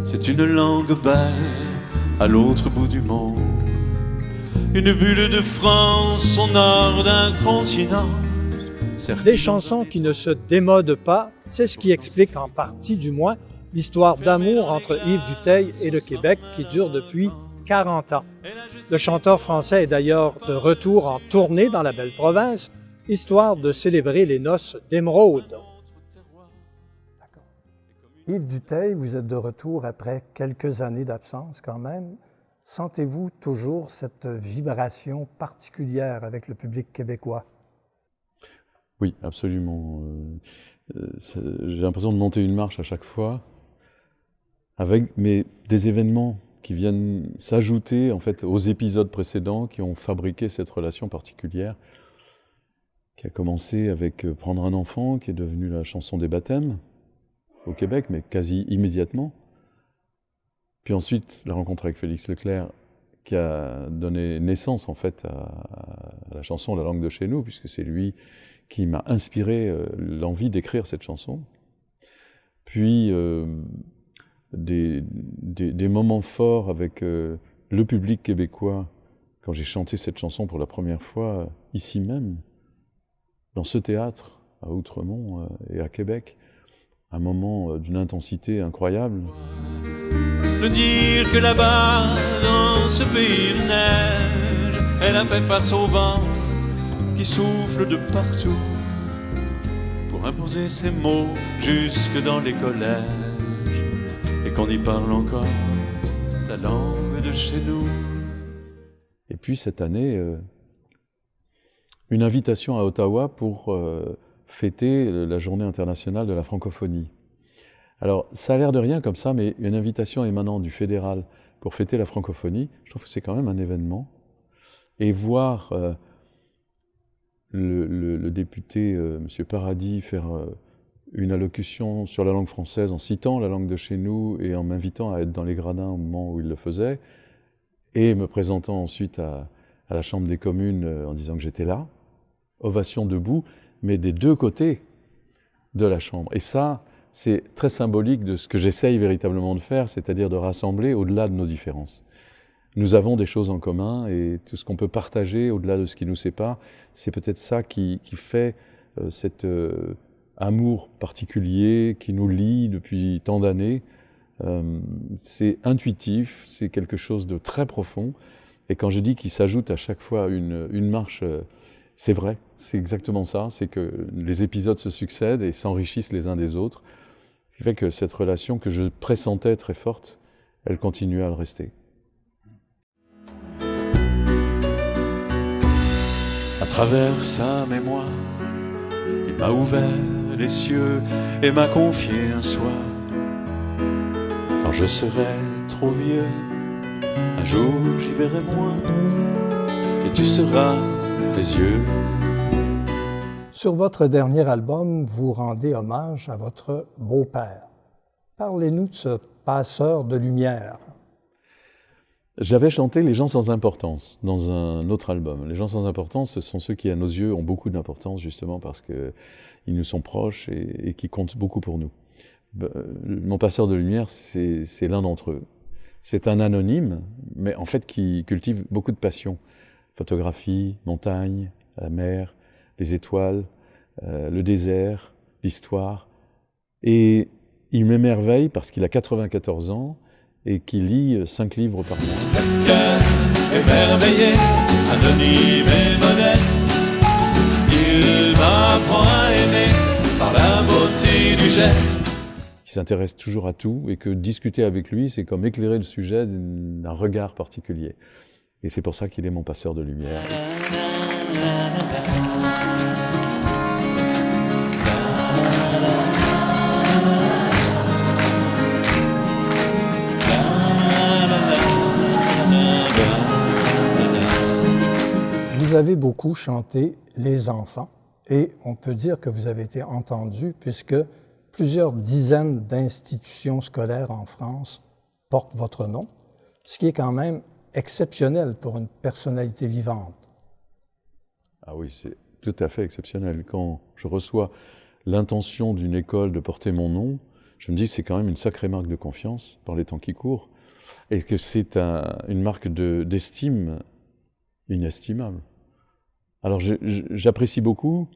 C'est une langue belle à l'autre bout du monde. Une bulle de France au nord d'un continent. Des chansons qui ne se démodent pas, c'est ce qui explique en partie du moins l'histoire d'amour entre Yves Dutheil et le Québec qui dure depuis 40 ans. Le chanteur français est d'ailleurs de retour en tournée dans la belle province, histoire de célébrer les noces d'Émeraude. Yves Dutheil, vous êtes de retour après quelques années d'absence quand même. Sentez-vous toujours cette vibration particulière avec le public québécois? Oui, absolument. J'ai l'impression de monter une marche à chaque fois, avec des événements qui viennent s'ajouter en fait aux épisodes précédents qui ont fabriqué cette relation particulière, qui a commencé avec Prendre un enfant, qui est devenue la chanson des baptêmes au Québec, mais quasi immédiatement. Puis ensuite, la rencontre avec Félix Leclerc, qui a donné naissance en fait à la chanson La langue de chez nous, puisque c'est lui qui m'a inspiré l'envie d'écrire cette chanson. Puis des moments forts avec le public québécois, quand j'ai chanté cette chanson pour la première fois, ici même, dans ce théâtre, à Outremont et à Québec, un moment d'une intensité incroyable. De dire que là-bas, dans ce pays de neige, elle a fait face au vent qui souffle de partout pour imposer ses mots jusque dans les collèges, et qu'on y parle encore la langue de chez nous. Et puis cette année, une invitation à Ottawa pour fêter la Journée internationale de la francophonie. Alors, ça a l'air de rien comme ça, mais une invitation émanant du fédéral pour fêter la francophonie, je trouve que c'est quand même un événement. Et voir le député M. Paradis faire une allocution sur la langue française en citant la langue de chez nous et en m'invitant à être dans les gradins au moment où il le faisait, et me présentant ensuite à la Chambre des communes en disant que j'étais là, ovation debout, mais des deux côtés de la Chambre. Et ça, c'est très symbolique de ce que j'essaye véritablement de faire, c'est-à-dire de rassembler au-delà de nos différences. Nous avons des choses en commun et tout ce qu'on peut partager au-delà de ce qui nous sépare, c'est peut-être ça qui fait cet amour particulier qui nous lie depuis tant d'années. C'est intuitif, c'est quelque chose de très profond. Et quand je dis qu'il s'ajoute à chaque fois une marche, c'est vrai, c'est exactement ça, c'est que les épisodes se succèdent et s'enrichissent les uns des autres. Ce qui fait que cette relation que je pressentais très forte, elle continue à le rester. À travers sa mémoire, il m'a ouvert les cieux et m'a confié un soir. Quand je serai trop vieux, un jour j'y verrai moins, et tu seras les yeux. Sur votre dernier album, vous rendez hommage à votre beau-père. Parlez-nous de ce passeur de lumière. J'avais chanté Les gens sans importance dans un autre album. Les gens sans importance, ce sont ceux qui, à nos yeux, ont beaucoup d'importance, justement parce qu'ils nous sont proches et qui comptent beaucoup pour nous. Mon passeur de lumière, c'est l'un d'entre eux. C'est un anonyme, mais en fait qui cultive beaucoup de passion. Photographie, montagne, la mer, les étoiles, le désert, l'histoire. Et il m'émerveille parce qu'il a 94 ans et qu'il lit 5 livres par mois. Le cœur émerveillé, anonyme et modeste, il m'apprend à aimer par la beauté du geste. Il s'intéresse toujours à tout et que discuter avec lui, c'est comme éclairer le sujet d'un regard particulier. Et c'est pour ça qu'il est mon passeur de lumière. Vous avez beaucoup chanté les enfants et on peut dire que vous avez été entendu puisque plusieurs dizaines d'institutions scolaires en France portent votre nom, ce qui est quand même exceptionnel pour une personnalité vivante. Ah oui, c'est tout à fait exceptionnel. Quand je reçois l'intention d'une école de porter mon nom, je me dis que c'est quand même une sacrée marque de confiance par les temps qui courent, et que c'est une marque d'estime inestimable. Alors j'apprécie beaucoup.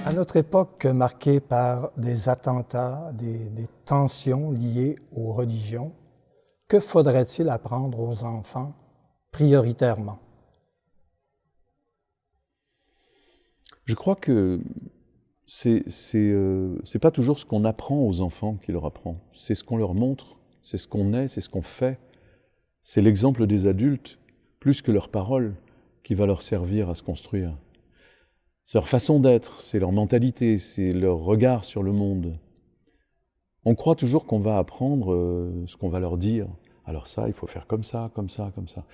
À notre époque marquée par des attentats, des tensions liées aux religions, que faudrait-il apprendre aux enfants prioritairement? Je crois que c'est pas toujours ce qu'on apprend aux enfants qui leur apprend. C'est ce qu'on leur montre, c'est ce qu'on est, c'est ce qu'on fait. C'est l'exemple des adultes, plus que leurs paroles, qui va leur servir à se construire. C'est leur façon d'être, c'est leur mentalité, c'est leur regard sur le monde. On croit toujours qu'on va apprendre ce qu'on va leur dire. Alors ça, il faut faire comme ça, comme ça, comme ça.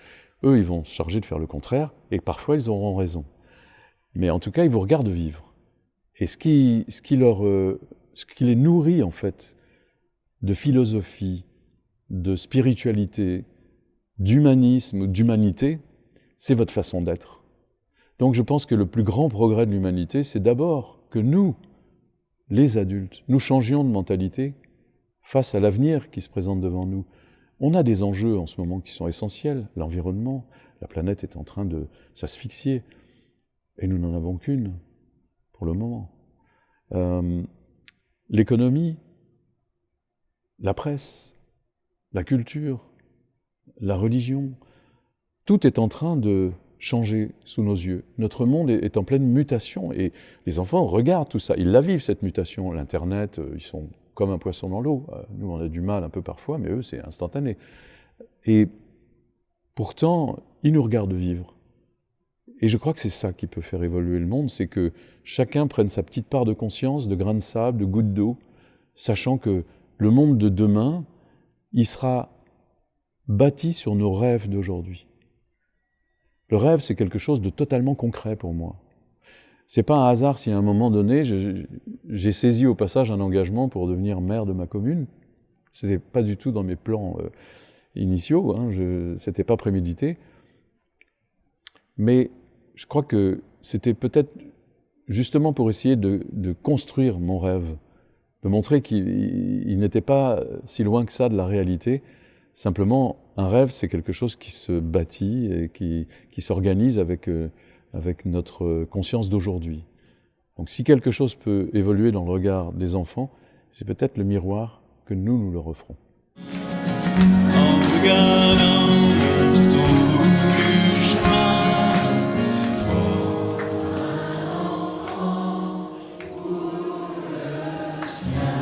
Eux, ils vont se charger de faire le contraire, et parfois, ils auront raison. Mais en tout cas, ils vous regardent vivre. Et ce qui les nourrit, en fait, de philosophie, de spiritualité, d'humanisme, d'humanité, c'est votre façon d'être. Donc je pense que le plus grand progrès de l'humanité, c'est d'abord que nous, les adultes, nous changions de mentalité face à l'avenir qui se présente devant nous. On a des enjeux en ce moment qui sont essentiels. L'environnement, la planète est en train de s'asphyxier. Et nous n'en avons qu'une, pour le moment. L'économie, la presse, la culture, la religion, tout est en train de changer sous nos yeux. Notre monde est en pleine mutation et les enfants regardent tout ça, ils la vivent cette mutation. L'Internet, ils sont comme un poisson dans l'eau. Nous, on a du mal un peu parfois, mais eux, c'est instantané. Et pourtant, ils nous regardent vivre. Et je crois que c'est ça qui peut faire évoluer le monde, c'est que chacun prenne sa petite part de conscience, de grains de sable, de gouttes d'eau, sachant que le monde de demain, il sera bâti sur nos rêves d'aujourd'hui. Le rêve, c'est quelque chose de totalement concret pour moi. C'est pas un hasard si à un moment donné, j'ai saisi au passage un engagement pour devenir maire de ma commune. C'était pas du tout dans mes plans initiaux, c'était pas prémédité. Mais je crois que c'était peut-être justement pour essayer de construire mon rêve, de montrer qu'il n'était pas si loin que ça de la réalité. Simplement, un rêve, c'est quelque chose qui se bâtit et qui s'organise avec notre conscience d'aujourd'hui. Donc si quelque chose peut évoluer dans le regard des enfants, c'est peut-être le miroir que nous leur offrons. En regardant tout au bout du chemin, pour un enfant, pour le ciel.